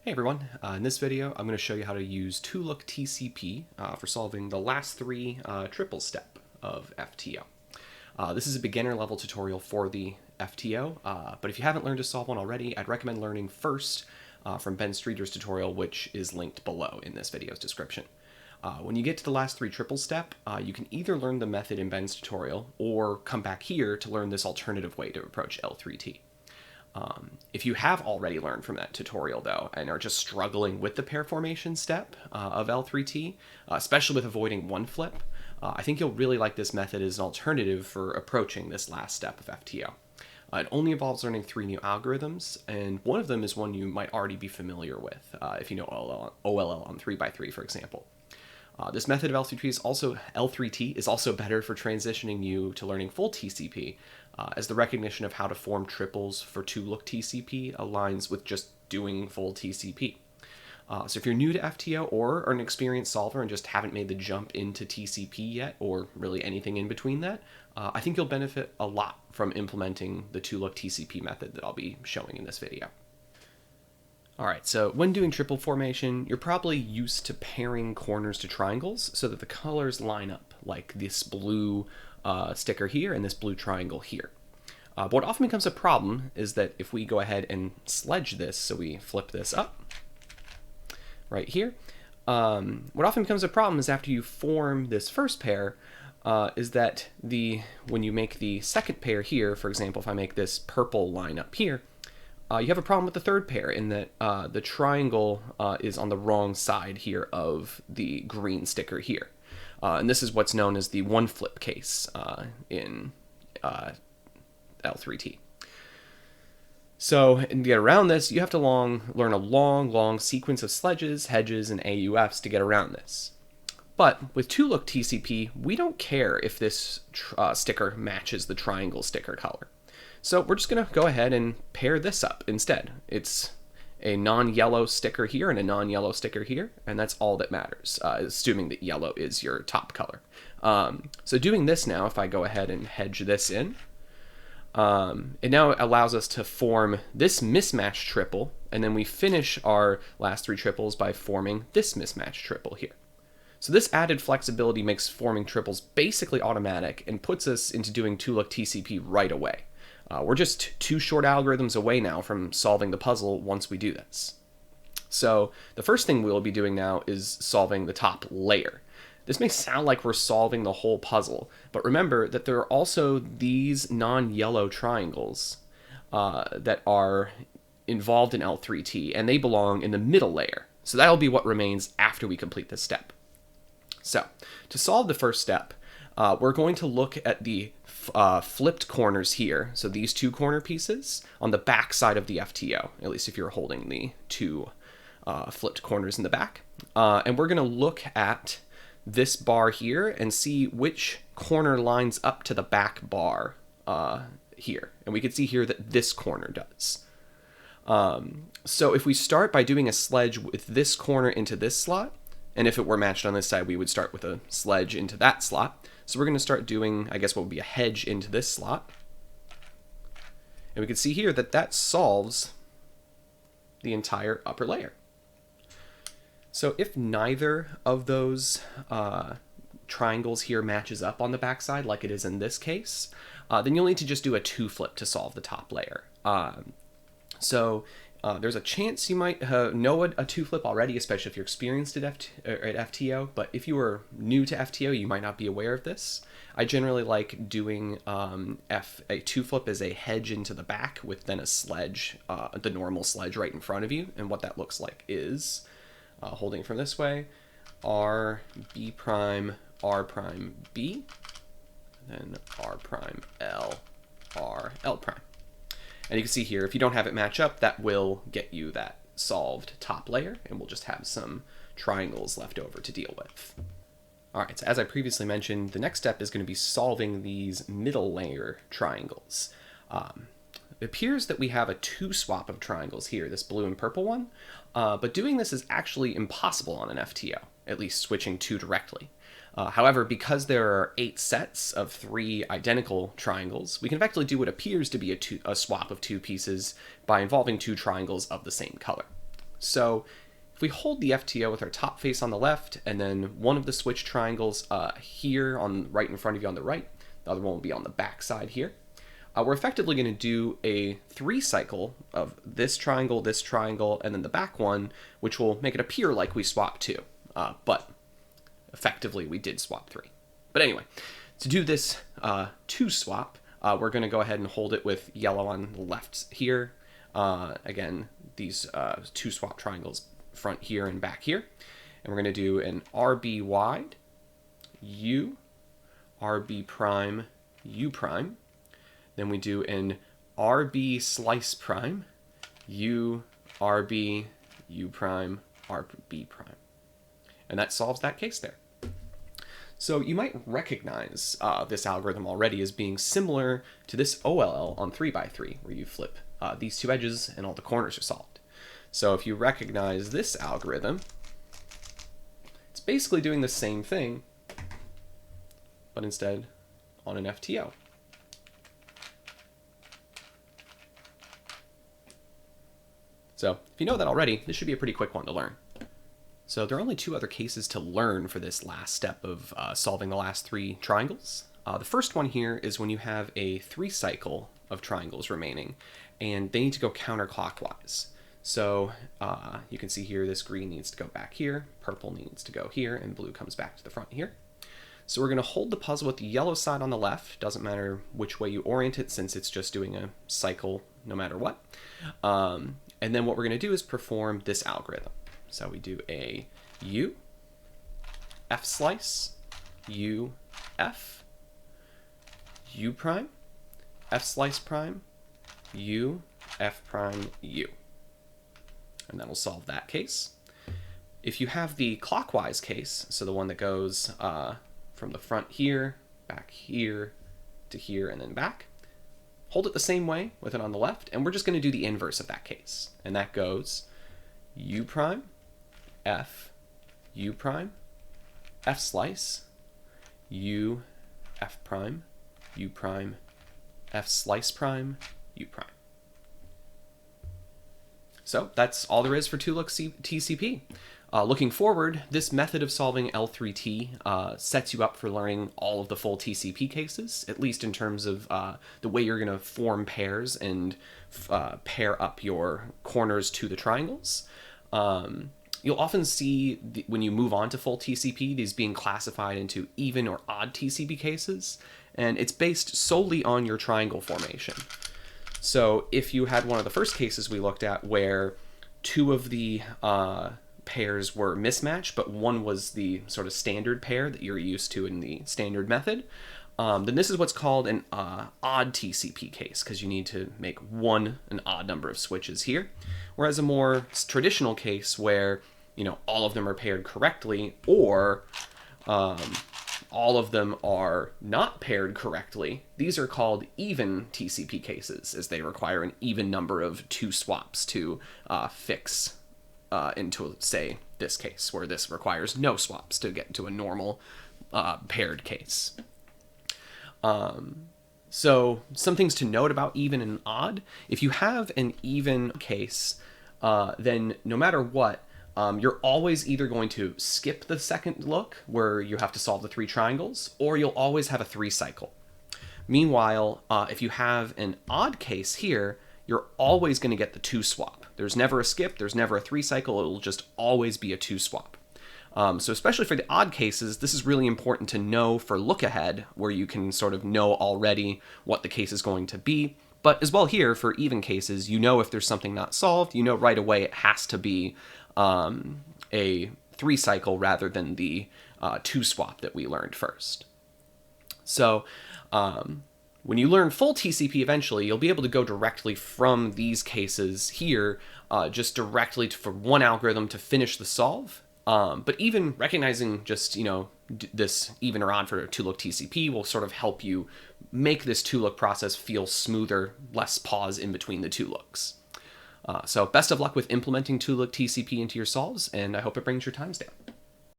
Hey everyone, in this video I'm going to show you how to use two-look TCP for solving the last three triple step of FTO. This is a beginner level tutorial for the FTO, but if you haven't learned to solve one already, I'd recommend learning first from Ben Streeter's tutorial, which is linked below in this video's description. When you get to the last three triple step, you can either learn the method in Ben's tutorial or come back here to learn this alternative way to approach L3T. If you have already learned from that tutorial, though, and are just struggling with the pair formation step of L3T, especially with avoiding one flip, I think you'll really like this method as an alternative for approaching this last step of FTO. It only involves learning three new algorithms, and one of them is one you might already be familiar with, if you know OLL on 3x3, for example. This method of L3T is also better for transitioning you to learning full TCP, as the recognition of how to form triples for two-look TCP aligns with just doing full TCP. So if you're new to FTO or are an experienced solver and just haven't made the jump into TCP yet, or really anything in between that, I think you'll benefit a lot from implementing the two-look TCP method that I'll be showing in this video. Alright, so when doing triple formation, you're probably used to pairing corners to triangles so that the colors line up, like this blue sticker here and this blue triangle here. But what often becomes a problem is that if we go ahead and sledge this, so we flip this up right here, what often becomes a problem is after you form this first pair, is that when you make the second pair here, for example, if I make this purple line up here, you have a problem with the third pair in that the triangle is on the wrong side here of the green sticker here. And this is what's known as the one flip case in L3T. So to get around this, you have to learn a long sequence of sledges, hedges, and AUFs to get around this. But with two-look TCP, we don't care if this sticker matches the triangle sticker color. So we're just going to go ahead and pair this up instead. It's a non-yellow sticker here and a non-yellow sticker here, and that's all that matters, assuming that yellow is your top color. So doing this now, if I go ahead and hedge this in, it now allows us to form this mismatched triple, and then we finish our last three triples by forming this mismatched triple here. So this added flexibility makes forming triples basically automatic and puts us into doing two-look TCP right away. We're just two short algorithms away now from solving the puzzle once we do this. So the first thing we'll be doing now is solving the top layer. This may sound like we're solving the whole puzzle, but remember that there are also these non-yellow triangles that are involved in L3T, and they belong in the middle layer. So that'll be what remains after we complete this step. So to solve the first step, we're going to look at the flipped corners here, so these two corner pieces on the back side of the FTO, at least if you're holding the two flipped corners in the back. And we're going to look at this bar here and see which corner lines up to the back bar here. And we can see here that this corner does. So if we start by doing a sledge with this corner into this slot, and if it were matched on this side, we would start with a sledge into that slot. So we're going to start doing, I guess, what would be a hedge into this slot. And we can see here that that solves the entire upper layer. So if neither of those triangles here matches up on the backside, like it is in this case, then you'll need to just do a two flip to solve the top layer. There's a chance you might know a two flip already, especially if you're experienced at FTO, but if you are new to FTO, you might not be aware of this. I generally like doing a two flip as a hedge into the back with then a sledge, the normal sledge right in front of you, and what that looks like is, holding from this way, R, B prime, R prime, B, then R prime, L, R, L prime. And you can see here, if you don't have it match up, that will get you that solved top layer, and we'll just have some triangles left over to deal with. All right, so as I previously mentioned, the next step is going to be solving these middle layer triangles. It appears that we have a two swap of triangles here, this blue and purple one, but doing this is actually impossible on an FTO, at least switching two directly. However, because there are 8 sets of 3 identical triangles, we can effectively do what appears to be a swap of two pieces by involving two triangles of the same color. So if we hold the FTO with our top face on the left, and then one of the switch triangles here on right in front of you on the right, the other one will be on the back side here. We're effectively going to do a 3 cycle of this triangle, and then the back one, which will make it appear like we swapped 2. But effectively, we did swap 3. But anyway, to do this 2 swap, we're going to go ahead and hold it with yellow on the left here. Again, these 2 swap triangles, front here and back here. And we're going to do an RB wide, U, RB prime, U prime. Then we do an RB slice prime, U, RB, U prime, RB prime. And that solves that case there. So you might recognize this algorithm already as being similar to this OLL on 3x3, where you flip these 2 edges and all the corners are solved. So if you recognize this algorithm, it's basically doing the same thing, but instead on an FTO. So if you know that already, this should be a pretty quick one to learn. So there are only 2 other cases to learn for this last step of solving the last 3 triangles. The first one here is when you have a 3 cycle of triangles remaining, and they need to go counterclockwise. So you can see here this green needs to go back here, purple needs to go here, and blue comes back to the front here. So we're going to hold the puzzle with the yellow side on the left. Doesn't matter which way you orient it, since it's just doing a cycle no matter what. And then what we're going to do is perform this algorithm. So we do a U, F slice, U, F, U prime, F slice prime, U, F prime, U. And that'll solve that case. If you have the clockwise case, so the one that goes from the front here, back here, to here, and then back, hold it the same way with it on the left, and we're just going to do the inverse of that case. And that goes U prime, F, U prime, F slice, U, F prime, U prime, F slice prime, U prime. So that's all there is for 2-look TCP. Looking forward, this method of solving L3T sets you up for learning all of the full TCP cases, at least in terms of the way you're going to form pairs and pair up your corners to the triangles. You'll often see, when you move on to full TCP, these being classified into even or odd TCP cases, and it's based solely on your triangle formation. So if you had one of the first cases we looked at where 2 of the pairs were mismatched, but one was the sort of standard pair that you're used to in the standard method, then this is what's called an odd TCP case, because you need to make an odd number of switches here. Whereas a more traditional case where, all of them are paired correctly, or all of them are not paired correctly, these are called even TCP cases, as they require an even number of 2 swaps to fix into, say, this case, where this requires no swaps to get to a normal paired case. So some things to note about even and odd. If you have an even case, then no matter what, you're always either going to skip the second look, where you have to solve the 3 triangles, or you'll always have a 3 cycle. Meanwhile, if you have an odd case here, you're always going to get the 2 swap. There's never a skip, there's never a 3 cycle, it'll just always be a 2 swap. So especially for the odd cases, this is really important to know for look ahead, where you can sort of know already what the case is going to be. But as well here, for even cases, if there's something not solved, right away it has to be a 3 cycle rather than the 2 swap that we learned first. So when you learn full TCP eventually, you'll be able to go directly from these cases here, just directly for one algorithm to finish the solve. But even recognizing just, this even or odd for a 2-look TCP will sort of help you make this 2-look process feel smoother, less pause in between the 2 looks. So best of luck with implementing 2-look TCP into your solves, and I hope it brings your times down.